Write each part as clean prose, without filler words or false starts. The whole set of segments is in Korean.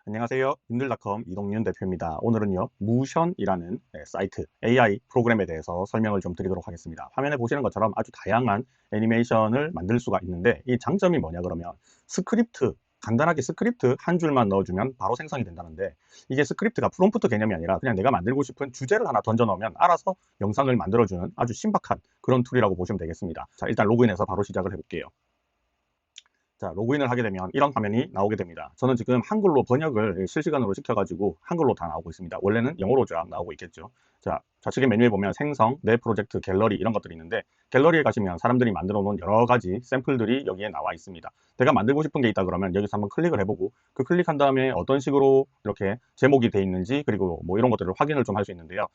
안녕하세요. 윤들닷컴 이동윤 대표입니다. 오늘은요, 무션이라는 사이트, AI 프로그램에 대해서 설명을 좀 드리도록 하겠습니다. 화면에 보시는 것처럼 아주 다양한 애니메이션을 만들 수가 있는데, 이 장점이 뭐냐 그러면 간단하게 스크립트 한 줄만 넣어주면 바로 생성이 된다는데, 이게 스크립트가 프롬프트 개념이 아니라 그냥 내가 만들고 싶은 주제를 하나 던져 넣으면 알아서 영상을 만들어주는 아주 신박한 그런 툴이라고 보시면 되겠습니다. 자, 일단 로그인해서 바로 시작을 해볼게요. 자, 로그인을 하게 되면 이런 화면이 나오게 됩니다. 저는 지금 한글로 번역을 실시간으로 시켜가지고 한글로 다 나오고 있습니다. 원래는 영어로 쫙 나오고 있겠죠. 자, 좌측에 메뉴에 보면 생성, 내 프로젝트, 갤러리 이런 것들이 있는데, 갤러리에 가시면 사람들이 만들어 놓은 여러 가지 샘플들이 여기에 나와 있습니다. 내가 만들고 싶은 게 있다 그러면 여기서 한번 클릭을 해보고, 그 클릭한 다음에 어떤 식으로 이렇게 제목이 돼 있는지, 그리고 뭐 이런 것들을 확인을 좀 할 수 있는데요.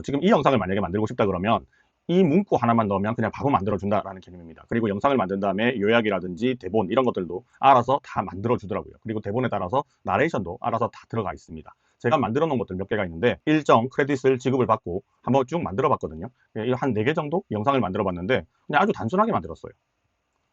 지금 이 영상을 만약에 만들고 싶다 그러면 이 문구 하나만 넣으면 그냥 바로 만들어준다라는 개념입니다. 그리고 영상을 만든 다음에 요약이라든지 대본 이런 것들도 알아서 다 만들어주더라고요. 그리고 대본에 따라서 나레이션도 알아서 다 들어가 있습니다. 제가 만들어 놓은 것들 몇 개가 있는데, 일정 크레딧을 지급을 받고 한번 쭉 만들어 봤거든요. 한 4개 정도 영상을 만들어 봤는데 그냥 아주 단순하게 만들었어요.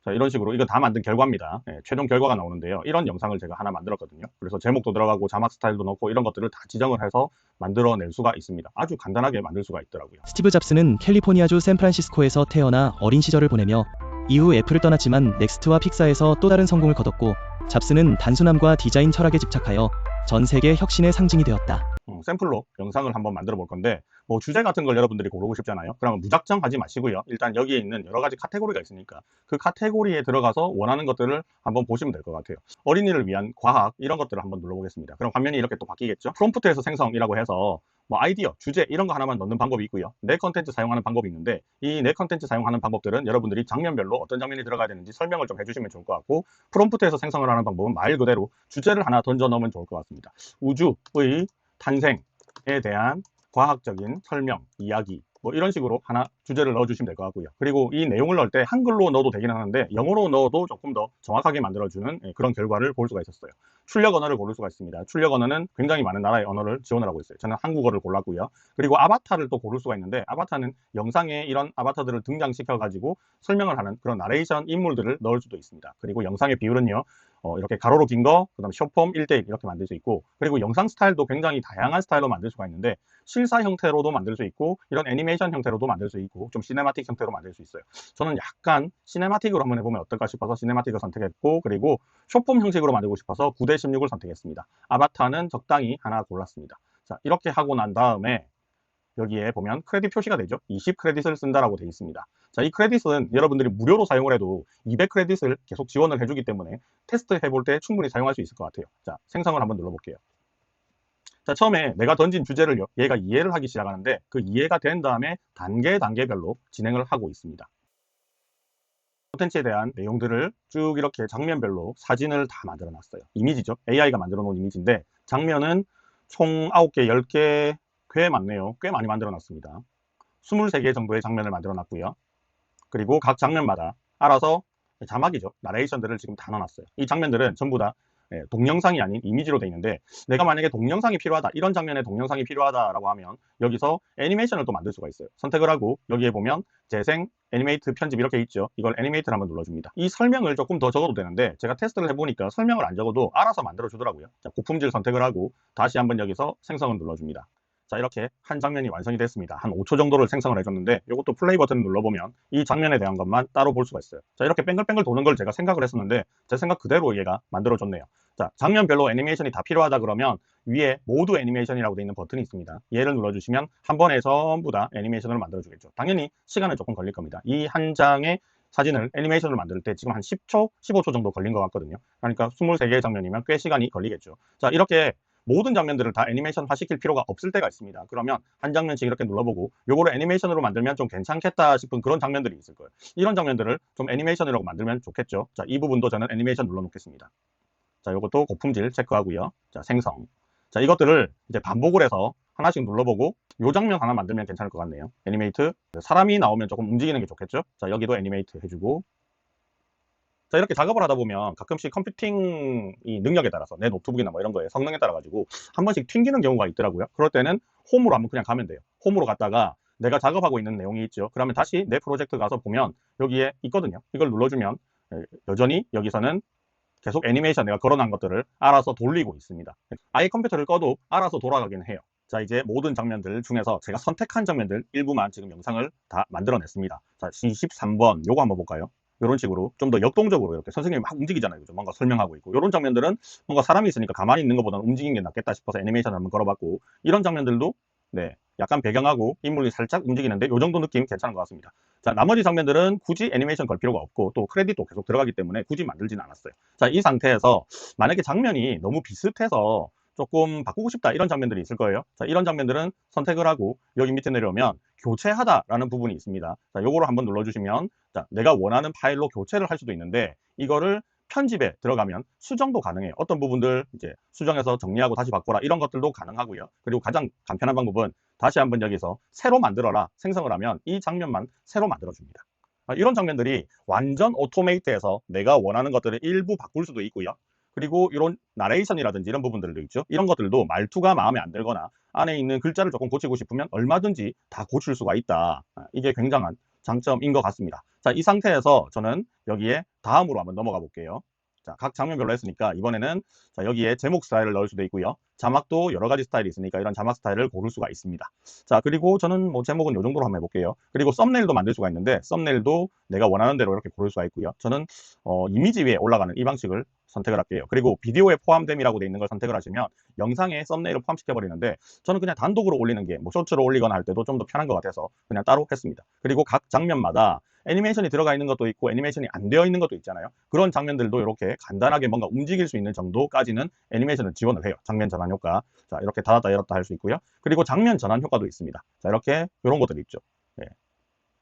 자, 이런 식으로 이거 다 만든 결과입니다. 최종 결과가 나오는데요. 이런 영상을 제가 하나 만들었거든요. 그래서 제목도 들어가고 자막 스타일도 넣고 이런 것들을 다 지정을 해서 만들어낼 수가 있습니다. 아주 간단하게 만들 수가 있더라고요. 스티브 잡스는 캘리포니아주 샌프란시스코에서 태어나 어린 시절을 보내며 이후 애플을 떠났지만 넥스트와 픽사에서 또 다른 성공을 거뒀고, 잡스는 단순함과 디자인 철학에 집착하여 전 세계 혁신의 상징이 되었다. 샘플로 영상을 한번 만들어 볼 건데, 뭐 주제 같은 걸 여러분들이 고르고 싶잖아요. 그러면 무작정 하지 마시고요. 일단 여기에 있는 여러 가지 카테고리가 있으니까 그 카테고리에 들어가서 원하는 것들을 한번 보시면 될 것 같아요. 어린이를 위한 과학 이런 것들을 한번 눌러보겠습니다. 그럼 화면이 이렇게 또 바뀌겠죠. 프롬프트에서 생성이라고 해서 뭐 아이디어, 주제 이런 거 하나만 넣는 방법이 있고요. 내 컨텐츠 사용하는 방법이 있는데, 이 내 컨텐츠 사용하는 방법들은 여러분들이 장면별로 어떤 장면이 들어가야 되는지 설명을 좀 해주시면 좋을 것 같고, 프롬프트에서 생성을 하는 방법은 말 그대로 주제를 하나 던져 넣으면 좋을 것 같습니다. 우주의 탄생에 대한 과학적인 설명, 이야기 뭐 이런 식으로 하나 주제를 넣어주시면 될 것 같고요. 그리고 이 내용을 넣을 때 한글로 넣어도 되긴 하는데 영어로 넣어도 조금 더 정확하게 만들어주는 그런 결과를 볼 수가 있었어요. 출력 언어를 고를 수가 있습니다. 출력 언어는 굉장히 많은 나라의 언어를 지원을 하고 있어요. 저는 한국어를 골랐고요. 그리고 아바타를 또 고를 수가 있는데, 아바타는 영상에 이런 아바타들을 등장시켜 가지고 설명을 하는 그런 나레이션 인물들을 넣을 수도 있습니다. 그리고 영상의 비율은요, 이렇게 가로로 긴 거, 그 다음 숏폼 1대1 이렇게 만들 수 있고, 그리고 영상 스타일도 굉장히 다양한 스타일로 만들 수가 있는데, 실사 형태로도 만들 수 있고, 이런 애니메이션 형태로도 만들 수 있고, 좀 시네마틱 형태로 만들 수 있어요. 저는 약간 시네마틱으로 한번 해보면 어떨까 싶어서 시네마틱을 선택했고, 그리고 숏폼 형식으로 만들고 싶어서 9:16을 선택했습니다. 아바타는 적당히 하나 골랐습니다. 자, 이렇게 하고 난 다음에 여기에 보면 크레딧 표시가 되죠. 20 크레딧을 쓴다라고 되어 있습니다. 자, 이 크레딧은 여러분들이 무료로 사용을 해도 200 크레딧을 계속 지원을 해주기 때문에 테스트 해볼 때 충분히 사용할 수 있을 것 같아요. 자, 생성을 한번 눌러볼게요. 자, 처음에 내가 던진 주제를 얘가 이해를 하기 시작하는데, 그 이해가 된 다음에 단계별로 진행을 하고 있습니다. 콘텐츠에 대한 내용들을 쭉 이렇게 장면별로 사진을 다 만들어 놨어요. 이미지죠. AI가 만들어 놓은 이미지인데, 장면은 총 9개, 10개, 꽤 많네요. 꽤 많이 만들어 놨습니다. 23개 정도의 장면을 만들어 놨고요. 그리고 각 장면마다 알아서 자막이죠. 나레이션들을 지금 다 넣어놨어요. 이 장면들은 전부 다 동영상이 아닌 이미지로 되어 있는데, 내가 만약에 동영상이 필요하다, 이런 장면에 동영상이 필요하다라고 하면 여기서 애니메이션을 또 만들 수가 있어요. 선택을 하고 여기에 보면 재생, 애니메이트, 편집 이렇게 있죠. 이걸 애니메이트를 한번 눌러줍니다. 이 설명을 조금 더 적어도 되는데, 제가 테스트를 해보니까 설명을 안 적어도 알아서 만들어 주더라고요. 자, 고품질 선택을 하고 다시 한번 여기서 생성을 눌러줍니다. 자, 이렇게 한 장면이 완성이 됐습니다. 한 5초 정도를 생성을 해줬는데, 이것도 플레이 버튼을 눌러보면 이 장면에 대한 것만 따로 볼 수가 있어요. 자, 이렇게 뱅글뱅글 도는 걸 제가 생각을 했었는데, 제 생각 그대로 얘가 만들어줬네요. 자, 장면별로 애니메이션이 다 필요하다 그러면 위에 모두 애니메이션이라고 되어 있는 버튼이 있습니다. 얘를 눌러주시면 한 번에 전부 다 애니메이션을 만들어주겠죠. 당연히 시간은 조금 걸릴 겁니다. 이 한 장의 사진을 애니메이션을 만들 때 지금 한 10초, 15초 정도 걸린 것 같거든요. 그러니까 23개의 장면이면 꽤 시간이 걸리겠죠. 자, 이렇게 모든 장면들을 다 애니메이션화 시킬 필요가 없을 때가 있습니다. 그러면 한 장면씩 이렇게 눌러보고 요거를 애니메이션으로 만들면 좀 괜찮겠다 싶은 그런 장면들이 있을 거예요. 이런 장면들을 좀 애니메이션으로 만들면 좋겠죠. 자, 이 부분도 저는 애니메이션 눌러 놓겠습니다. 자, 요것도 고품질 체크하고요. 자, 생성. 자, 이것들을 이제 반복을 해서 하나씩 눌러보고 요 장면 하나 만들면 괜찮을 것 같네요. 애니메이트. 사람이 나오면 조금 움직이는 게 좋겠죠. 자, 여기도 애니메이트 해주고. 자, 이렇게 작업을 하다 보면 가끔씩 컴퓨팅 이 능력에 따라서 내 노트북이나 뭐 이런 거에 성능에 따라 가지고 한 번씩 튕기는 경우가 있더라고요. 그럴 때는 홈으로 한번 그냥 가면 돼요. 홈으로 갔다가 내가 작업하고 있는 내용이 있죠. 그러면 다시 내 프로젝트 가서 보면 여기에 있거든요. 이걸 눌러주면 여전히 여기서는 계속 애니메이션 내가 걸어놓은 것들을 알아서 돌리고 있습니다. 아예 컴퓨터를 꺼도 알아서 돌아가긴 해요. 자, 이제 모든 장면들 중에서 제가 선택한 장면들 일부만 지금 영상을 다 만들어냈습니다. 자, 23번 요거 한번 볼까요? 이런 식으로 좀 더 역동적으로 이렇게 선생님이 막 움직이잖아요. 그죠? 뭔가 설명하고 있고. 이런 장면들은 뭔가 사람이 있으니까 가만히 있는 것보다는 움직이는 게 낫겠다 싶어서 애니메이션을 한번 걸어봤고, 이런 장면들도 네, 약간 배경하고 인물이 살짝 움직이는데 요 정도 느낌 괜찮은 것 같습니다. 자, 나머지 장면들은 굳이 애니메이션 걸 필요가 없고 또 크레딧도 계속 들어가기 때문에 굳이 만들지는 않았어요. 자, 이 상태에서 만약에 장면이 너무 비슷해서 조금 바꾸고 싶다 이런 장면들이 있을 거예요. 자, 이런 장면들은 선택을 하고 여기 밑에 내려오면 교체하다라는 부분이 있습니다. 자, 요거를 한번 눌러주시면 자, 내가 원하는 파일로 교체를 할 수도 있는데 이거를 편집에 들어가면 수정도 가능해요. 어떤 부분들 이제 수정해서 정리하고 다시 바꿔라 이런 것들도 가능하고요. 그리고 가장 간편한 방법은 다시 한번 여기서 새로 만들어라 생성을 하면 이 장면만 새로 만들어줍니다. 이런 장면들이 완전 오토메이트해서 내가 원하는 것들을 일부 바꿀 수도 있고요. 그리고 이런 나레이션이라든지 이런 부분들도 있죠. 이런 것들도 말투가 마음에 안 들거나 안에 있는 글자를 조금 고치고 싶으면 얼마든지 다 고칠 수가 있다. 이게 굉장한 장점인 것 같습니다. 자, 이 상태에서 저는 여기에 다음으로 한번 넘어가 볼게요. 자, 각 장면별로 했으니까 이번에는 자, 여기에 제목 스타일을 넣을 수도 있고요. 자막도 여러 가지 스타일이 있으니까 이런 자막 스타일을 고를 수가 있습니다. 자, 그리고 저는 뭐 제목은 이 정도로 한번 해볼게요. 그리고 썸네일도 만들 수가 있는데 썸네일도 내가 원하는 대로 이렇게 고를 수가 있고요. 저는 이미지 위에 올라가는 이 방식을 선택을 할게요. 그리고 비디오에 포함됨이라고 되어 있는 걸 선택을 하시면 영상에 썸네일을 포함시켜 버리는데 저는 그냥 단독으로 올리는 게 뭐 쇼츠로 올리거나 할 때도 좀 더 편한 것 같아서 그냥 따로 했습니다. 그리고 각 장면마다 애니메이션이 들어가 있는 것도 있고 애니메이션이 안 되어 있는 것도 있잖아요. 그런 장면들도 이렇게 간단하게 뭔가 움직일 수 있는 정도까지는 애니메이션을 지원을 해요. 장면 전환 효과. 자, 이렇게 닫았다 열었다 할 수 있고요. 그리고 장면 전환 효과도 있습니다. 자, 이렇게 이런 것들이 있죠. 예.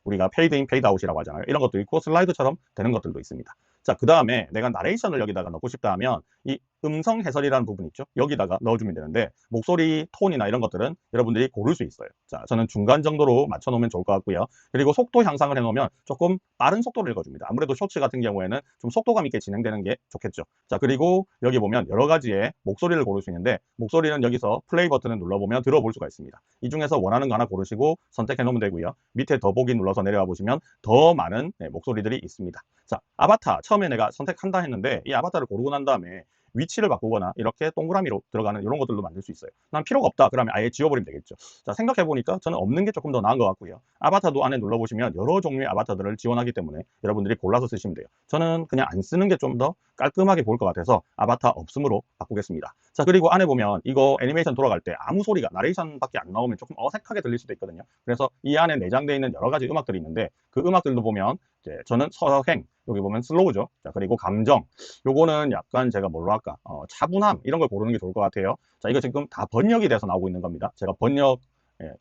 우리가 페이드인 페이드아웃이라고 하잖아요. 이런 것도 있고 슬라이드처럼 되는 것들도 있습니다. 자, 그 다음에 내가 나레이션을 여기다가 넣고 싶다 하면 이 음성 해설이라는 부분 있죠. 여기다가 넣어주면 되는데 목소리 톤이나 이런 것들은 여러분들이 고를 수 있어요. 자, 저는 중간 정도로 맞춰놓으면 좋을 것 같고요. 그리고 속도 향상을 해놓으면 조금 빠른 속도를 읽어줍니다. 아무래도 쇼츠 같은 경우에는 좀 속도감 있게 진행되는 게 좋겠죠. 자, 그리고 여기 보면 여러 가지의 목소리를 고를 수 있는데 목소리는 여기서 플레이 버튼을 눌러보면 들어볼 수가 있습니다. 이 중에서 원하는 거 하나 고르시고 선택해 놓으면 되고요. 밑에 더보기 눌러서 내려와 보시면 더 많은 목소리들이 있습니다. 자, 아바타 처음에 내가 선택한다 했는데 이 아바타를 고르고 난 다음에 위치를 바꾸거나 이렇게 동그라미로 들어가는 이런 것들도 만들 수 있어요. 난 필요가 없다 그러면 아예 지워버리면 되겠죠. 자, 생각해보니까 저는 없는 게 조금 더 나은 것 같고요. 아바타도 안에 눌러보시면 여러 종류의 아바타들을 지원하기 때문에 여러분들이 골라서 쓰시면 돼요. 저는 그냥 안 쓰는 게 좀 더 깔끔하게 보일 것 같아서 아바타 없음으로 바꾸겠습니다. 자, 그리고 안에 보면 이거 애니메이션 돌아갈 때 아무 소리가 나레이션밖에 안 나오면 조금 어색하게 들릴 수도 있거든요. 그래서 이 안에 내장되어 있는 여러 가지 음악들이 있는데 그 음악들도 보면 이제 저는 서행, 여기 보면 슬로우죠. 자, 그리고 감정, 요거는 약간 제가 뭘로 할까? 차분함 이런 걸 고르는 게 좋을 것 같아요. 자, 이거 지금 다 번역이 돼서 나오고 있는 겁니다. 제가 번역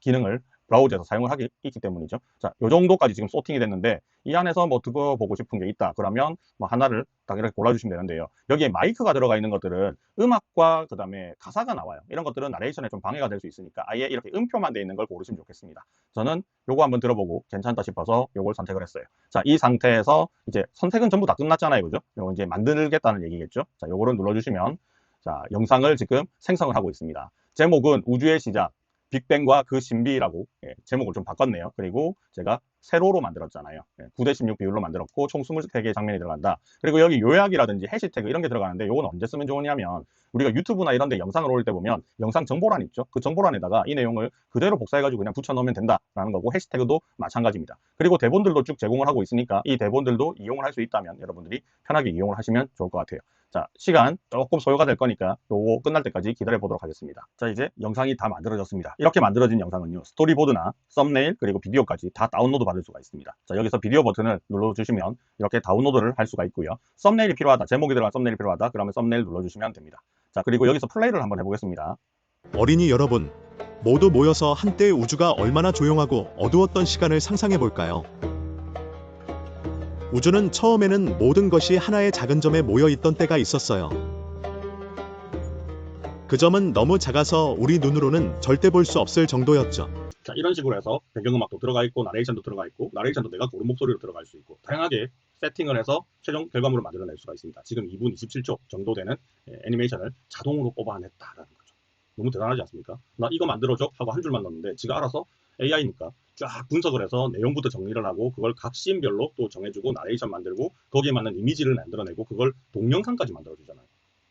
기능을 브라우저에서 사용을 하기 있기 때문이죠. 자, 요 정도까지 지금 소팅이 됐는데 이 안에서 뭐 들어보고 싶은 게 있다 그러면 뭐 하나를 딱 이렇게 골라주시면 되는데요. 여기에 마이크가 들어가 있는 것들은 음악과 그 다음에 가사가 나와요. 이런 것들은 나레이션에 좀 방해가 될 수 있으니까 아예 이렇게 음표만 돼 있는 걸 고르시면 좋겠습니다. 저는 요거 한번 들어보고 괜찮다 싶어서 요걸 선택을 했어요. 자, 이 상태에서 이제 선택은 전부 다 끝났잖아요. 그죠? 요거 이제 만들겠다는 얘기겠죠. 자, 요거를 눌러주시면 자, 영상을 지금 생성을 하고 있습니다. 제목은 우주의 시작, 빅뱅과 그 신비라고 제목을 좀 바꿨네요. 그리고 제가 세로로 만들었잖아요. 9대16 비율로 만들었고 총 23개의 장면이 들어간다. 그리고 여기 요약이라든지 해시태그 이런 게 들어가는데 요건 언제 쓰면 좋으냐면 우리가 유튜브나 이런 데 영상을 올릴 때 보면 영상 정보란 있죠. 그 정보란에다가 이 내용을 그대로 복사해가지고 그냥 붙여넣으면 된다라는 거고 해시태그도 마찬가지입니다. 그리고 대본들도 쭉 제공을 하고 있으니까 이 대본들도 이용을 할 수 있다면 여러분들이 편하게 이용을 하시면 좋을 것 같아요. 자, 시간 조금 소요가 될 거니까 요거 끝날 때까지 기다려 보도록 하겠습니다. 자, 이제 영상이 다 만들어졌습니다. 이렇게 만들어진 영상은요, 스토리보드나 썸네일 그리고 비디오까지 다 다운로드 받을 수가 있습니다. 자, 여기서 비디오 버튼을 눌러주시면 이렇게 다운로드를 할 수가 있고요. 썸네일이 필요하다, 제목이 들어간 썸네일이 필요하다 그러면 썸네일 눌러주시면 됩니다. 자, 그리고 여기서 플레이를 한번 해보겠습니다. 어린이 여러분, 모두 모여서 한때의 우주가 얼마나 조용하고 어두웠던 시간을 상상해 볼까요? 우주는 처음에는 모든 것이 하나의 작은 점에 모여 있던 때가 있었어요. 그 점은 너무 작아서 우리 눈으로는 절대 볼 수 없을 정도였죠. 자, 이런 식으로 해서 배경음악도 들어가 있고 나레이션도 들어가 있고 나레이션도 내가 고른 목소리로 들어갈 수 있고 다양하게 세팅을 해서 최종 결과물을 만들어낼 수가 있습니다. 지금 2분 27초 정도 되는 애니메이션을 자동으로 뽑아냈다라는 거죠. 너무 대단하지 않습니까? 나 이거 만들어줘 하고 한 줄만 넣었는데 지가 알아서 AI니까 쫙 분석을 해서 내용부터 정리를 하고 그걸 각 씬별로 또 정해주고 나레이션 만들고 거기에 맞는 이미지를 만들어내고 그걸 동영상까지 만들어주잖아요.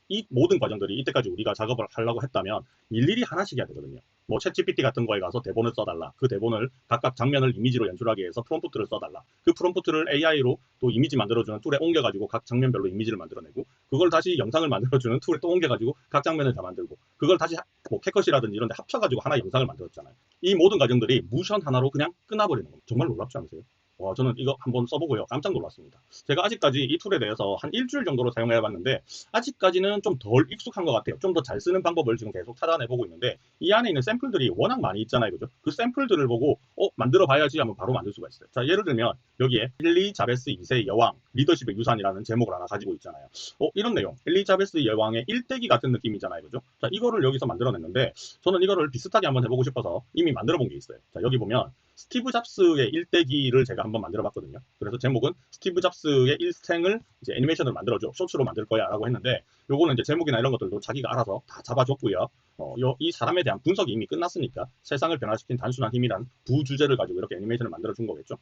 이 모든 과정들이 이때까지 우리가 작업을 하려고 했다면 일일이 하나씩 해야 되거든요. 뭐 챗GPT 같은 거에 가서 대본을 써달라. 그 대본을 각각 장면을 이미지로 연출하기 위해서 프롬프트를 써달라. 그 프롬프트를 AI로 또 이미지 만들어주는 툴에 옮겨가지고 각 장면별로 이미지를 만들어내고 그걸 다시 영상을 만들어주는 툴에 또 옮겨가지고 각 장면을 다 만들고 그걸 다시 뭐 캡컷이라든지 이런 데 합쳐가지고 하나의 영상을 만들었잖아요. 이 모든 과정들이 모션 하나로 그냥 끝나버리는 겁니다. 정말 놀랍지 않으세요? 와, 저는 이거 한번 써보고요. 깜짝 놀랐습니다. 제가 아직까지 이 툴에 대해서 한 일주일 정도로 사용해봤는데 아직까지는 좀 덜 익숙한 것 같아요. 좀 더 잘 쓰는 방법을 지금 계속 찾아내보고 있는데 이 안에 있는 샘플들이 워낙 많이 있잖아요. 그죠? 그 샘플들을 보고 만들어 봐야지 하면 바로 만들 수가 있어요. 자, 예를 들면 여기에 엘리자베스 2세 여왕 리더십의 유산이라는 제목을 하나 가지고 있잖아요. 이런 내용. 엘리자베스 여왕의 일대기 같은 느낌이잖아요. 그죠? 자, 이거를 여기서 만들어냈는데 저는 이거를 비슷하게 한번 해보고 싶어서 이미 만들어 본 게 있어요. 자, 여기 보면 스티브 잡스의 일대기를 제가 한번 만들어 봤거든요. 그래서 제목은 스티브 잡스의 일생을 이제 애니메이션을 만들어줘. 쇼츠로 만들 거야 라고 했는데 요거는 이제 제목이나 이런 것들도 자기가 알아서 다 잡아줬고요. 이 사람에 대한 분석이 이미 끝났으니까 세상을 변화시킨 단순한 힘이란 부주제를 가지고 이렇게 애니메이션을 만들어 준 거겠죠.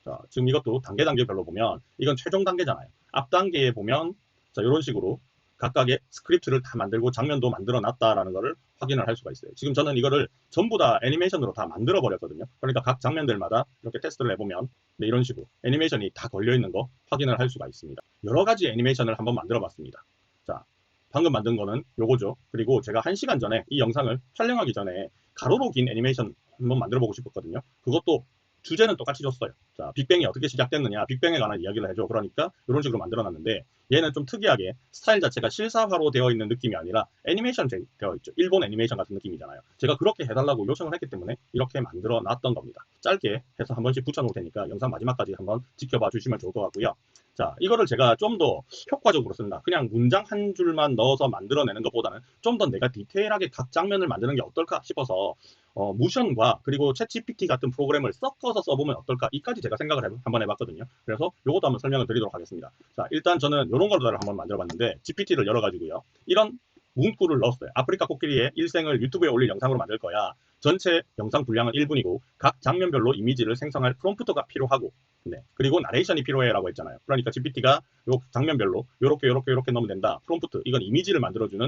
자, 지금 이것도 단계별로 보면 이건 최종 단계잖아요. 앞 단계에 보면 자, 이런 식으로 각각의 스크립트를 다 만들고 장면도 만들어 놨다라는 것을 확인을 할 수가 있어요. 지금 저는 이거를 전부 다 애니메이션으로 다 만들어 버렸거든요. 그러니까 각 장면들마다 이렇게 테스트를 해보면 네, 이런 식으로 애니메이션이 다 걸려 있는 거 확인을 할 수가 있습니다. 여러 가지 애니메이션을 한번 만들어 봤습니다. 자, 방금 만든 거는 요거죠. 그리고 제가 1시간 전에 이 영상을 촬영하기 전에 가로로 긴 애니메이션 한번 만들어 보고 싶었거든요. 그것도 주제는 똑같이 줬어요. 자, 빅뱅이 어떻게 시작됐느냐, 빅뱅에 관한 이야기를 해줘. 그러니까 이런 식으로 만들어놨는데 얘는 좀 특이하게 스타일 자체가 실사화로 되어 있는 느낌이 아니라 애니메이션 되어 있죠. 일본 애니메이션 같은 느낌이잖아요. 제가 그렇게 해달라고 요청을 했기 때문에 이렇게 만들어놨던 겁니다. 짧게 해서 한 번씩 붙여놓을 테니까 영상 마지막까지 한번 지켜봐 주시면 좋을 것 같고요. 자, 이거를 제가 좀 더 효과적으로 쓴다. 그냥 문장 한 줄만 넣어서 만들어내는 것보다는 좀 더 내가 디테일하게 각 장면을 만드는 게 어떨까 싶어서 모션과 그리고 챗GPT 같은 프로그램을 섞어서 써보면 어떨까 이까지 제가 생각을 한번 해봤거든요. 그래서 이것도 한번 설명을 드리도록 하겠습니다. 자, 일단 저는 이런 거를 한번 만들어봤는데 GPT를 열어가지고요. 이런 문구를 넣었어요. 아프리카 코끼리의 일생을 유튜브에 올릴 영상으로 만들 거야. 전체 영상 분량은 1분이고 각 장면별로 이미지를 생성할 프롬프트가 필요하고 네. 그리고 나레이션이 필요해라고 했잖아요. 그러니까 GPT가 요 장면별로 요렇게 넣으면 된다. 프롬프트 이건 이미지를 만들어주는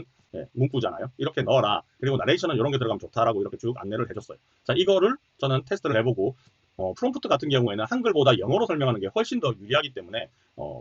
문구잖아요. 이렇게 넣어라. 그리고 나레이션은 이런 게 들어가면 좋다라고 이렇게 쭉 안내를 해줬어요. 자, 이거를 저는 테스트를 해보고 프롬프트 같은 경우에는 한글보다 영어로 설명하는 게 훨씬 더 유리하기 때문에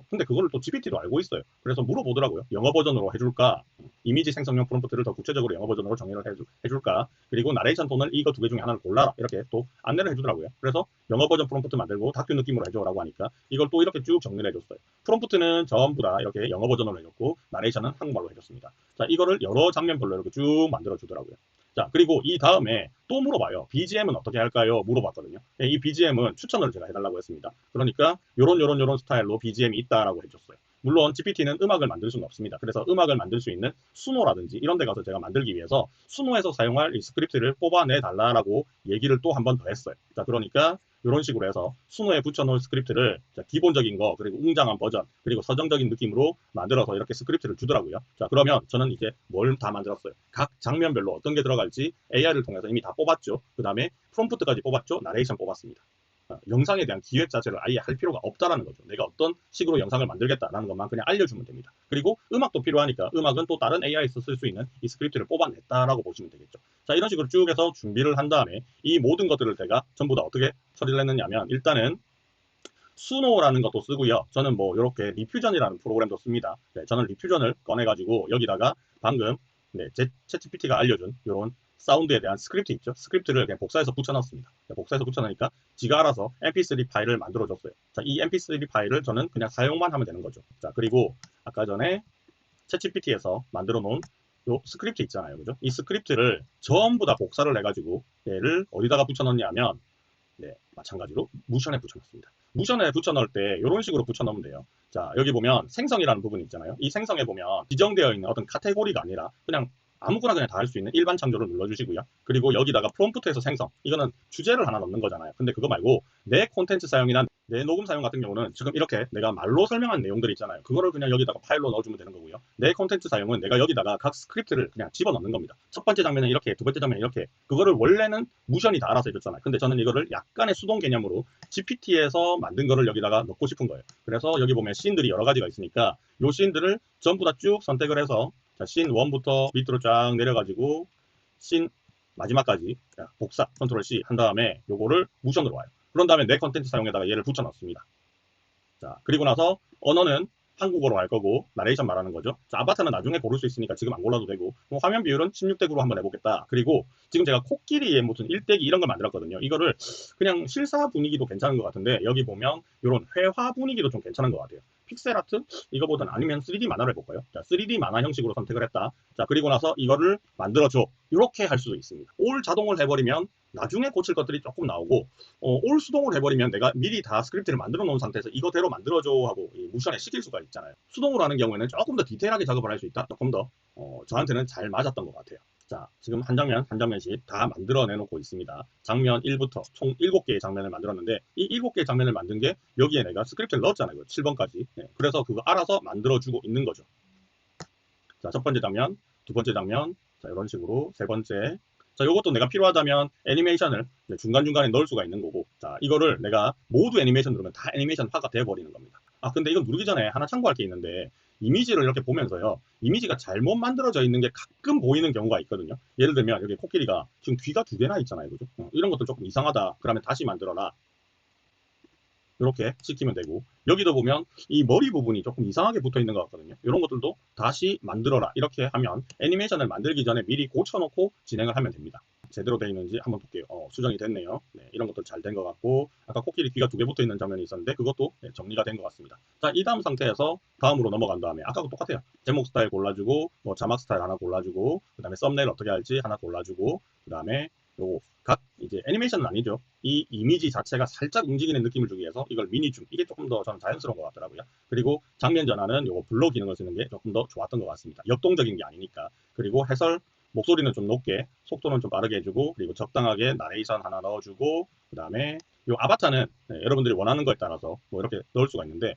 근데 그거를 또 GPT도 알고 있어요. 그래서 물어보더라고요. 영어 버전으로 해줄까? 이미지 생성용 프롬프트를 더 구체적으로 영어 버전으로 정의를 해줄까? 그리고 나레이션 톤을 이거 두 개 중에 하나를 골라라. 이렇게 또 안내를 해주더라고요. 그래서 영어 버전 프롬프트 만들고 다큐 느낌으로 해줘라고 하니까 이걸 또 이렇게 쭉 정리를 해줬어요. 프롬프트는 전부 다 이렇게 영어 버전으로 해줬고 나레이션은 한국말로 해줬습니다. 자, 이거를 여러 장면별로 이렇게 쭉 만들어 주더라고요. 자, 그리고 이 다음에 또 물어봐요. BGM은 어떻게 할까요? 물어봤거든요. 이 BGM은 추천을 제가 해달라고 했습니다. 그러니까 요런 스타일로 BGM이 있다라고 해줬어요. 물론 GPT는 음악을 만들 수는 없습니다. 그래서 음악을 만들 수 있는 수노라든지 이런 데 가서 제가 만들기 위해서 수노에서 사용할 이 스크립트를 뽑아내 달라라고 얘기를 또 한 번 더 했어요. 자, 그러니까 이런 식으로 해서 수노에 붙여놓을 스크립트를 기본적인 거 그리고 웅장한 버전 그리고 서정적인 느낌으로 만들어서 이렇게 스크립트를 주더라고요. 자, 그러면 저는 이제 뭘 다 만들었어요. 각 장면별로 어떤 게 들어갈지 AI를 통해서 이미 다 뽑았죠. 그 다음에 프롬프트까지 뽑았죠. 나레이션 뽑았습니다. 영상에 대한 기획 자체를 아예 할 필요가 없다라는 거죠. 내가 어떤 식으로 영상을 만들겠다라는 것만 그냥 알려주면 됩니다. 그리고 음악도 필요하니까 음악은 또 다른 AI에서 쓸 수 있는 이 스크립트를 뽑아냈다라고 보시면 되겠죠. 자, 이런 식으로 쭉 해서 준비를 한 다음에 이 모든 것들을 제가 전부 다 어떻게 처리를 했느냐면 일단은 수노라는 것도 쓰고요. 저는 뭐 이렇게 리퓨전이라는 프로그램도 씁니다. 네, 저는 리퓨전을 꺼내가지고 여기다가 방금 챗GPT가 알려준 이런 사운드에 대한 스크립트 있죠. 스크립트를 그냥 복사해서 붙여놨습니다. 복사해서 붙여놓으니까 지가 알아서 mp3 파일을 만들어줬어요. 자, 이 mp3 파일을 저는 그냥 사용만 하면 되는 거죠. 자, 그리고 아까 전에 챗GPT에서 만들어 놓은 요 스크립트 있잖아요. 그죠? 이 스크립트를 전부 다 복사를 해가지고 얘를 어디다가 붙여넣냐면 네, 마찬가지로 무션에 붙여놨습니다. 무션에 붙여넣을 때 이런 식으로 붙여넣으면 돼요. 자, 여기 보면 생성이라는 부분이 있잖아요. 이 생성에 보면 지정되어 있는 어떤 카테고리가 아니라 그냥 아무거나 그냥 다 할 수 있는 일반 창조를 눌러주시고요. 그리고 여기다가 프롬프트에서 생성, 이거는 주제를 하나 넣는 거잖아요. 근데 그거 말고 내 콘텐츠 사용이나 내 녹음 사용 같은 경우는 지금 이렇게 내가 말로 설명한 내용들이 있잖아요. 그거를 그냥 여기다가 파일로 넣어주면 되는 거고요. 내 콘텐츠 사용은 내가 여기다가 각 스크립트를 그냥 집어넣는 겁니다. 첫 번째 장면은 이렇게, 두 번째 장면은 이렇게. 그거를 원래는 무션이 다 알아서 해줬잖아요. 근데 저는 이거를 약간의 수동 개념으로 GPT에서 만든 거를 여기다가 넣고 싶은 거예요. 그래서 여기 보면 씬들이 여러 가지가 있으니까 요 씬들을 전부 다 쭉 선택을 해서 씬 1부터 밑으로 쫙 내려가지고 씬 마지막까지 복사 컨트롤 C 한 다음에 요거를 무션으로 와요. 그런 다음에 내 컨텐츠 사용에다가 얘를 붙여넣습니다. 자, 그리고 나서 언어는 한국어로 할 거고 나레이션 말하는 거죠. 자, 아바타는 나중에 고를 수 있으니까 지금 안 골라도 되고, 화면 비율은 16:9로 한번 해보겠다. 그리고 지금 제가 코끼리의 무슨 1:2 이런 걸 만들었거든요. 이거를 그냥 실사 분위기도 괜찮은 것 같은데 여기 보면 이런 회화 분위기도 좀 괜찮은 것 같아요. 픽셀 아트 이거보다는, 아니면 3D 만화를 해볼까요? 자, 3D 만화 형식으로 선택을 했다. 자, 그리고 나서 이거를 만들어줘, 이렇게 할 수도 있습니다. 올 자동을 해버리면 나중에 고칠 것들이 조금 나오고, 올 수동을 해버리면 내가 미리 다 스크립트를 만들어 놓은 상태에서 이거대로 만들어줘 하고 이 무션에 시킬 수가 있잖아요. 수동으로 하는 경우에는 조금 더 디테일하게 작업을 할 수 있다. 조금 더 저한테는 잘 맞았던 것 같아요. 자, 지금 한 장면 한 장면씩 다 만들어 내놓고 있습니다. 장면 1부터 총 7개의 장면을 만들었는데, 이 7개의 장면을 만든 게 여기에 내가 스크립트를 넣었잖아요. 7번까지. 네, 그래서 그거 알아서 만들어주고 있는 거죠. 자, 첫 번째 장면, 두 번째 장면, 자, 이런 식으로 세 번째. 자, 요것도 내가 필요하다면 애니메이션을 중간중간에 넣을 수가 있는 거고, 자, 이거를 내가 모두 애니메이션 누르면 다 애니메이션화가 되어버리는 겁니다. 아, 근데 이거 누르기 전에 하나 참고할 게 있는데, 이미지를 이렇게 보면서요, 이미지가 잘못 만들어져 있는 게 가끔 보이는 경우가 있거든요. 예를 들면 여기 코끼리가 지금 귀가 2개나 있잖아요, 그죠? 이런 것도 조금 이상하다. 그러면 다시 만들어라. 이렇게 시키면 되고, 여기도 보면 이 머리 부분이 조금 이상하게 붙어 있는 것 같거든요. 이런 것들도 다시 만들어라, 이렇게 하면 애니메이션을 만들기 전에 미리 고쳐놓고 진행을 하면 됩니다. 제대로 되어 있는지 한번 볼게요. 수정이 됐네요. 네, 이런 것도 잘 된 것 같고, 아까 코끼리 귀가 2개 붙어 있는 장면이 있었는데 그것도 정리가 된 것 같습니다. 자, 이 다음 상태에서 다음으로 넘어간 다음에 아까하고 똑같아요. 제목 스타일 골라주고, 자막 스타일 하나 골라주고, 그 다음에 썸네일 어떻게 할지 하나 골라주고, 그 다음에 요거 각 이제 애니메이션은 아니죠. 이 이미지 자체가 살짝 움직이는 느낌을 주기 위해서 이걸 미니줌, 이게 조금 더 저는 자연스러운 것 같더라고요. 그리고 장면 전환은 요거 블러 기능을 쓰는 게 조금 더 좋았던 것 같습니다. 역동적인 게 아니니까. 그리고 해설 목소리는 좀 높게, 속도는 좀 빠르게 해주고, 그리고 적당하게 나레이션 하나 넣어주고, 그 다음에 요 아바타는 여러분들이 원하는 거에 따라서 뭐 이렇게 넣을 수가 있는데,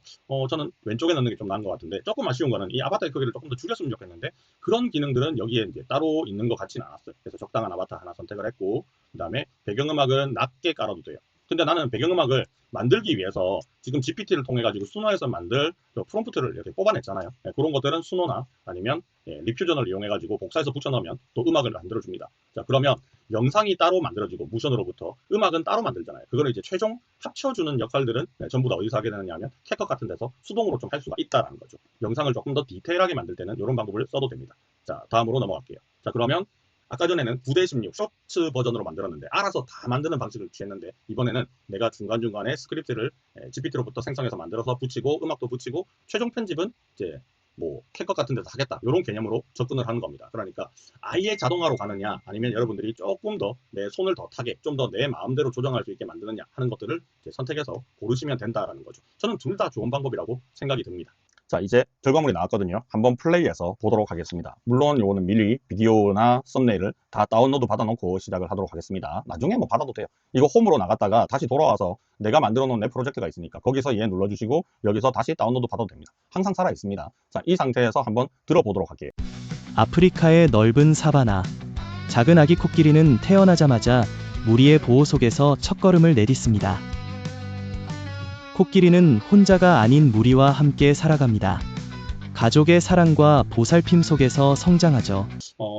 저는 왼쪽에 넣는 게 좀 나은 것 같은데, 조금 아쉬운 거는 이 아바타의 크기를 조금 더 줄였으면 좋겠는데, 그런 기능들은 여기에 이제 따로 있는 것 같지는 않았어요. 그래서 적당한 아바타 하나 선택을 했고, 그 다음에 배경음악은 낮게 깔아도 돼요. 근데 나는 배경음악을 만들기 위해서 지금 GPT를 통해 가지고 수노에서 만들 프롬프트를 이렇게 뽑아냈잖아요. 그런 것들은 수노나 아니면 리퓨전을 이용해 가지고 복사해서 붙여넣으면 또 음악을 만들어줍니다. 자, 그러면 영상이 따로 만들어지고 무션으로부터 음악은 따로 만들잖아요. 그거를 이제 최종 합쳐주는 역할들은 전부 다 어디서 하게 되느냐 하면 캡컷 같은 데서 수동으로 좀 할 수가 있다라는 거죠. 영상을 조금 더 디테일하게 만들 때는 이런 방법을 써도 됩니다. 자, 다음으로 넘어갈게요. 자, 그러면 아까 전에는 9:16 쇼츠 버전으로 만들었는데 알아서 다 만드는 방식을 취했는데, 이번에는 내가 중간중간에 스크립트를 GPT로부터 생성해서 만들어서 붙이고, 음악도 붙이고, 최종 편집은 이제 뭐 캡컷 같은 데서 하겠다, 이런 개념으로 접근을 하는 겁니다. 그러니까 아예 자동화로 가느냐, 아니면 여러분들이 조금 더 내 손을 더 타게, 좀 더 내 마음대로 조정할 수 있게 만드느냐 하는 것들을 선택해서 고르시면 된다라는 거죠. 저는 둘 다 좋은 방법이라고 생각이 듭니다. 자, 이제 결과물이 나왔거든요. 한번 플레이해서 보도록 하겠습니다. 물론 요거는 미리 비디오나 썸네일을 다 다운로드 받아놓고 시작을 하도록 하겠습니다. 나중에 뭐 받아도 돼요. 이거 홈으로 나갔다가 다시 돌아와서 내가 만들어 놓은 내 프로젝트가 있으니까 거기서 얘 눌러주시고 여기서 다시 다운로드 받아도 됩니다. 항상 살아 있습니다. 자, 이 상태에서 한번 들어보도록 할게요. 아프리카의 넓은 사바나. 작은 아기 코끼리는 태어나자마자 무리의 보호 속에서 첫걸음을 내딛습니다. 코끼리는 혼자가 아닌 무리와 함께 살아갑니다. 가족의 사랑과 보살핌 속에서 성장하죠.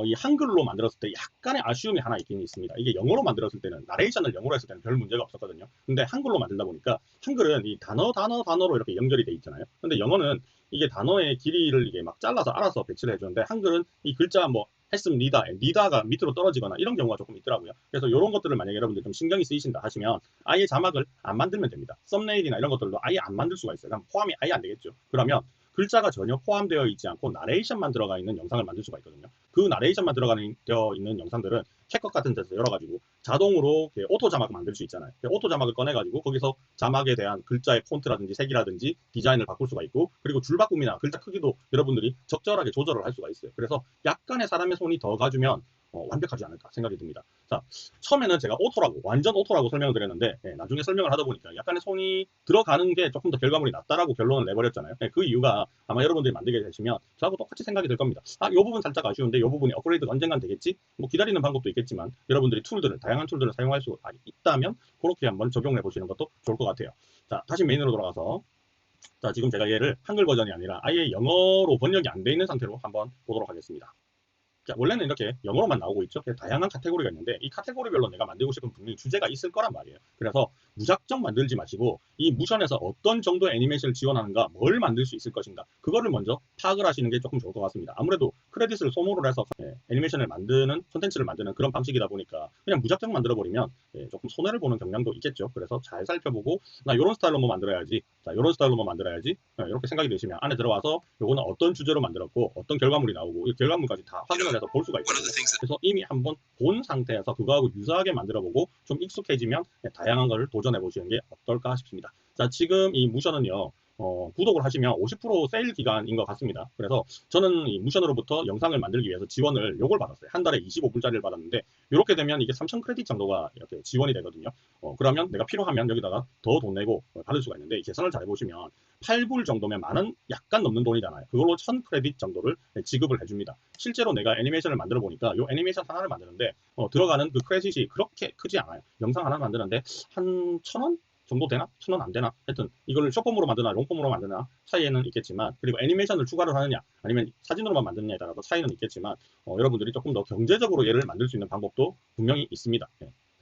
이 한글로 만들었을 때 약간의 아쉬움이 하나 있긴 있습니다. 이게 영어로 만들었을 때는, 나레이션을 영어로 했을 때는 별 문제가 없었거든요. 근데 한글로 만들다 보니까, 한글은 이 단어로 이렇게 연결이 돼 있잖아요. 근데 영어는 이게 단어의 길이를 이게 막 잘라서 알아서 배치를 해주는데, 한글은 이 글자 뭐 했습니다, 니다가 밑으로 떨어지거나 이런 경우가 조금 있더라고요. 그래서 이런 것들을 만약에 여러분들 좀 신경이 쓰이신다 하시면 아예 자막을 안 만들면 됩니다. 썸네일이나 이런 것들도 아예 안 만들 수가 있어요. 그럼 포함이 아예 안 되겠죠. 그러면 글자가 전혀 포함되어 있지 않고 나레이션만 들어가 있는 영상을 만들 수가 있거든요. 그 나레이션만 되어 있는 영상들은 캡컷 같은 데서 열어가지고 자동으로 오토 자막 만들 수 있잖아요. 오토 자막을 꺼내가지고 거기서 자막에 대한 글자의 폰트라든지 색이라든지 디자인을 바꿀 수가 있고, 그리고 줄바꿈이나 글자 크기도 여러분들이 적절하게 조절을 할 수가 있어요. 그래서 약간의 사람의 손이 더 가주면 완벽하지 않을까 생각이 듭니다. 자, 처음에는 제가 완전 오토라고 설명을 드렸는데, 나중에 설명을 하다 보니까 약간의 손이 들어가는 게 조금 더 결과물이 낫다라고 결론을 내버렸잖아요. 그 이유가 아마 여러분들이 만들게 되시면 저하고 똑같이 생각이 될 겁니다. 이 부분 살짝 아쉬운데 이 부분이 업그레이드가 언젠간 되겠지? 뭐 기다리는 방법도 있겠지만, 여러분들이 다양한 툴들을 사용할 수 있다면 그렇게 한번 적용해 보시는 것도 좋을 것 같아요. 자, 다시 메인으로 돌아가서, 자, 지금 제가 얘를 한글 버전이 아니라 아예 영어로 번역이 안 돼 있는 상태로 한번 보도록 하겠습니다. 자, 원래는 이렇게 영어로만 나오고 있죠. 다양한 카테고리가 있는데 이 카테고리별로 내가 만들고 싶은 분명히 주제가 있을 거란 말이에요. 그래서 무작정 만들지 마시고 이 무션에서 어떤 정도의 애니메이션을 지원하는가, 뭘 만들 수 있을 것인가, 그거를 먼저 파악을 하시는 게 조금 좋을 것 같습니다. 아무래도 크레딧을 소모를 해서 애니메이션을 만드는, 콘텐츠를 만드는 그런 방식이다 보니까 그냥 무작정 만들어버리면 조금 손해를 보는 경향도 있겠죠. 그래서 잘 살펴보고, 나 이런 스타일로 뭐 만들어야지, 자, 이런 스타일로 뭐 만들어야지, 이렇게 생각이 드시면 안에 들어와서 요거는 어떤 주제로 만들었고 어떤 결과물이 나오고 이 결과물까지 다 확인을 해서 볼 수가 있거든요. 그래서 이미 한번 본 상태에서 그거하고 유사하게 만들어보고 좀 익숙해지면 다양한 걸 도전해 보시는 게 어떨까 싶습니다. 자, 지금 이 무션은요, 구독을 하시면 50% 세일 기간인 것 같습니다. 그래서 저는 이 무션으로부터 영상을 만들기 위해서 지원을 요걸 받았어요. 한 달에 25불짜리를 받았는데, 이렇게 되면 이게 3,000 크레딧 정도가 이렇게 지원이 되거든요. 그러면 내가 필요하면 여기다가 더 돈 내고 받을 수가 있는데, 이 계산을 잘 해보시면 8불 정도면 만원 약간 넘는 돈이잖아요. 그걸로 1000 크레딧 정도를 지급을 해줍니다. 실제로 내가 애니메이션을 만들어 보니까 이 애니메이션 하나를 만드는데 들어가는 그 크레딧이 그렇게 크지 않아요. 영상 하나 만드는데 한 1,000원? 정도 되나? 1,000원 안 되나? 하여튼 이걸 숏폼으로 만드나 롱폼으로 만드나 차이는 있겠지만, 그리고 애니메이션을 추가를 하느냐 아니면 사진으로만 만드느냐에 따라서 차이는 있겠지만, 여러분들이 조금 더 경제적으로 얘를 만들 수 있는 방법도 분명히 있습니다.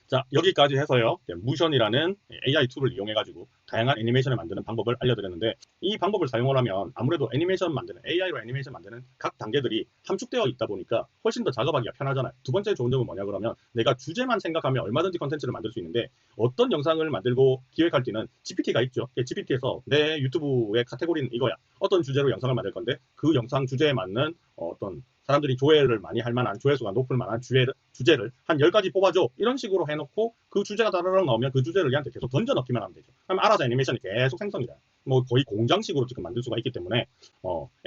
자, 여기까지 해서요, 무션이라는 AI 툴을 이용해가지고 다양한 애니메이션을 만드는 방법을 알려드렸는데, 이 방법을 사용을 하면 아무래도 애니메이션 만드는, AI로 애니메이션 만드는 각 단계들이 함축되어 있다 보니까 훨씬 더 작업하기가 편하잖아요. 두 번째 좋은 점은 뭐냐 그러면, 내가 주제만 생각하면 얼마든지 컨텐츠를 만들 수 있는데, 어떤 영상을 만들고 기획할 때는 GPT가 있죠. GPT에서 내 유튜브의 카테고리는 이거야, 어떤 주제로 영상을 만들 건데 그 영상 주제에 맞는 어떤 사람들이 조회를 많이 할 만한, 조회수가 높을 만한 주제를 한 10가지 뽑아줘, 이런 식으로 해놓고 그 주제가 따르릉 나오면 그 주제를 얘한테 계속 던져 넣기만 하면 되죠. 그럼 알아서 애니메이션이 계속 생성이 돼요. 뭐 거의 공장식으로 지금 만들 수가 있기 때문에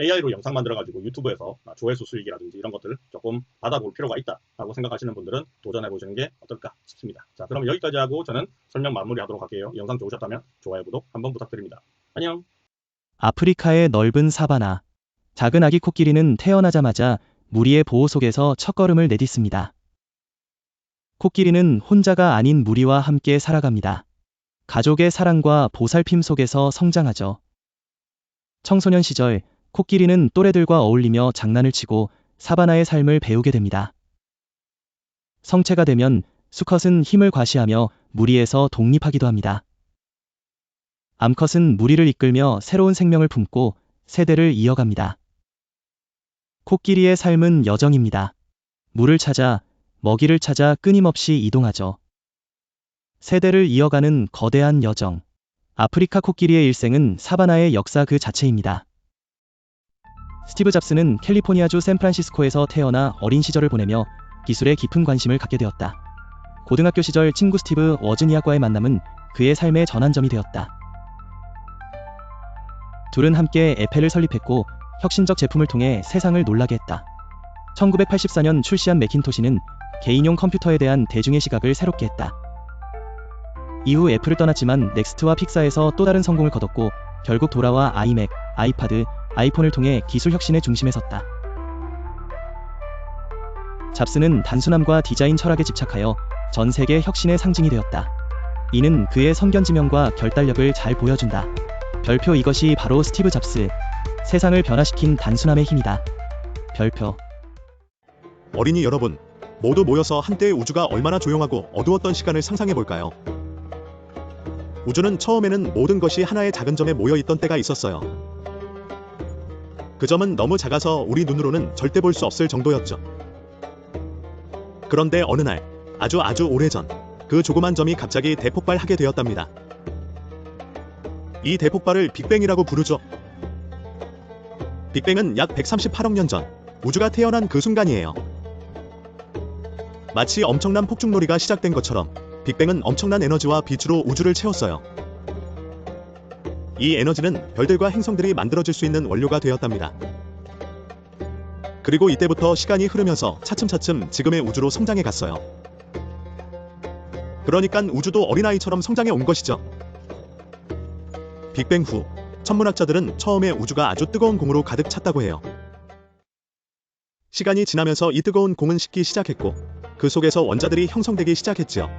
AI로 영상 만들어가지고 유튜브에서 조회수 수익이라든지 이런 것들을 조금 받아볼 필요가 있다라고 생각하시는 분들은 도전해보시는 게 어떨까 싶습니다. 자, 그럼 여기까지 하고 저는 설명 마무리하도록 할게요. 영상 좋으셨다면 좋아요, 구독 한번 부탁드립니다. 안녕. 아프리카의 넓은 사바나. 작은 아기 코끼리는 태어나자마자 무리의 보호 속에서 첫걸음을 내딛습니다. 코끼리는 혼자가 아닌 무리와 함께 살아갑니다. 가족의 사랑과 보살핌 속에서 성장하죠. 청소년 시절, 코끼리는 또래들과 어울리며 장난을 치고 사바나의 삶을 배우게 됩니다. 성체가 되면 수컷은 힘을 과시하며 무리에서 독립하기도 합니다. 암컷은 무리를 이끌며 새로운 생명을 품고 세대를 이어갑니다. 코끼리의 삶은 여정입니다. 물을 찾아, 먹이를 찾아 끊임없이 이동하죠. 세대를 이어가는 거대한 여정. 아프리카 코끼리의 일생은 사바나의 역사 그 자체입니다. 스티브 잡스는 캘리포니아주 샌프란시스코에서 태어나 어린 시절을 보내며 기술에 깊은 관심을 갖게 되었다. 고등학교 시절 친구 스티브 워즈니악과의 만남은 그의 삶의 전환점이 되었다. 둘은 함께 애플을 설립했고 혁신적 제품을 통해 세상을 놀라게 했다. 1984년 출시한 매킨토시는 개인용 컴퓨터에 대한 대중의 시각을 새롭게 했다. 이후 애플을 떠났지만 넥스트와 픽사에서 또 다른 성공을 거뒀고 결국 돌아와 아이맥, 아이파드, 아이폰을 통해 기술 혁신의 중심에 섰다. 잡스는 단순함과 디자인 철학에 집착하여 전 세계 혁신의 상징이 되었다. 이는 그의 선견지명과 결단력을 잘 보여준다. 별표. 이것이 바로 스티브 잡스, 세상을 변화시킨 단순함의 힘이다. 별표. 어린이 여러분, 모두 모여서 한때의 우주가 얼마나 조용하고 어두웠던 시간을 상상해볼까요? 우주는 처음에는 모든 것이 하나의 작은 점에 모여있던 때가 있었어요. 그 점은 너무 작아서 우리 눈으로는 절대 볼 수 없을 정도였죠. 그런데 어느 날, 아주 오래전, 그 조그만 점이 갑자기 대폭발하게 되었답니다. 이 대폭발을 빅뱅이라고 부르죠. 빅뱅은 약 138억 년 전 우주가 태어난 그 순간이에요. 마치 엄청난 폭죽놀이가 시작된 것처럼 빅뱅은 엄청난 에너지와 빛으로 우주를 채웠어요. 이 에너지는 별들과 행성들이 만들어질 수 있는 원료가 되었답니다. 그리고 이때부터 시간이 흐르면서 차츰차츰 지금의 우주로 성장해 갔어요. 그러니깐 우주도 어린아이처럼 성장해 온 것이죠. 빅뱅 후 천문학자들은 처음에 우주가 아주 뜨거운 공으로 가득 찼다고 해요. 시간이 지나면서 이 뜨거운 공은 식기 시작했고 그 속에서 원자들이 형성되기 시작했지요.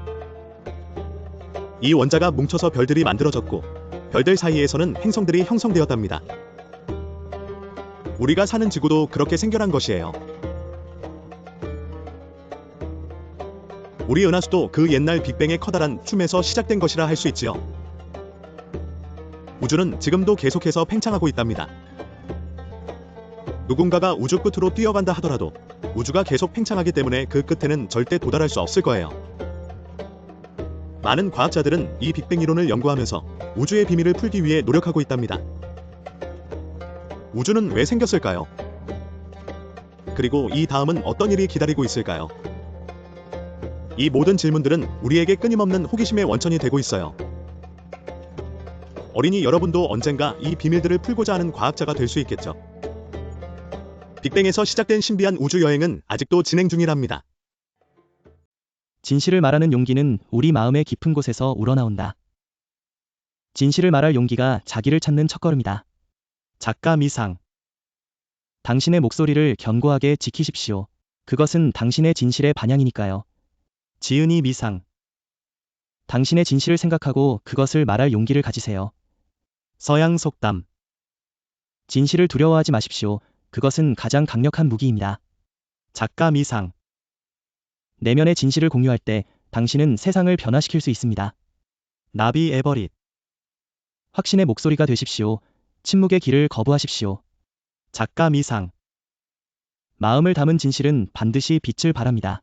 이 원자가 뭉쳐서 별들이 만들어졌고 별들 사이에서는 행성들이 형성되었답니다. 우리가 사는 지구도 그렇게 생겨난 것이에요. 우리 은하수도 그 옛날 빅뱅의 커다란 춤에서 시작된 것이라 할 수 있지요. 우주는 지금도 계속해서 팽창하고 있답니다. 누군가가 우주 끝으로 뛰어간다 하더라도 우주가 계속 팽창하기 때문에 그 끝에는 절대 도달할 수 없을 거예요. 많은 과학자들은 이 빅뱅 이론을 연구하면서 우주의 비밀을 풀기 위해 노력하고 있답니다. 우주는 왜 생겼을까요? 그리고 이 다음은 어떤 일이 기다리고 있을까요? 이 모든 질문들은 우리에게 끊임없는 호기심의 원천이 되고 있어요. 어린이 여러분도 언젠가 이 비밀들을 풀고자 하는 과학자가 될 수 있겠죠. 빅뱅에서 시작된 신비한 우주 여행은 아직도 진행 중이랍니다. 진실을 말하는 용기는 우리 마음의 깊은 곳에서 우러나온다. 진실을 말할 용기가 자기를 찾는 첫걸음이다. 작가 미상. 당신의 목소리를 견고하게 지키십시오. 그것은 당신의 진실의 반향이니까요. 지은이 미상. 당신의 진실을 생각하고 그것을 말할 용기를 가지세요. 서양 속담. 진실을 두려워하지 마십시오. 그것은 가장 강력한 무기입니다. 작가 미상. 내면의 진실을 공유할 때 당신은 세상을 변화시킬 수 있습니다. 나비 에버릿. 확신의 목소리가 되십시오. 침묵의 길을 거부하십시오. 작가 미상. 마음을 담은 진실은 반드시 빛을 발합니다.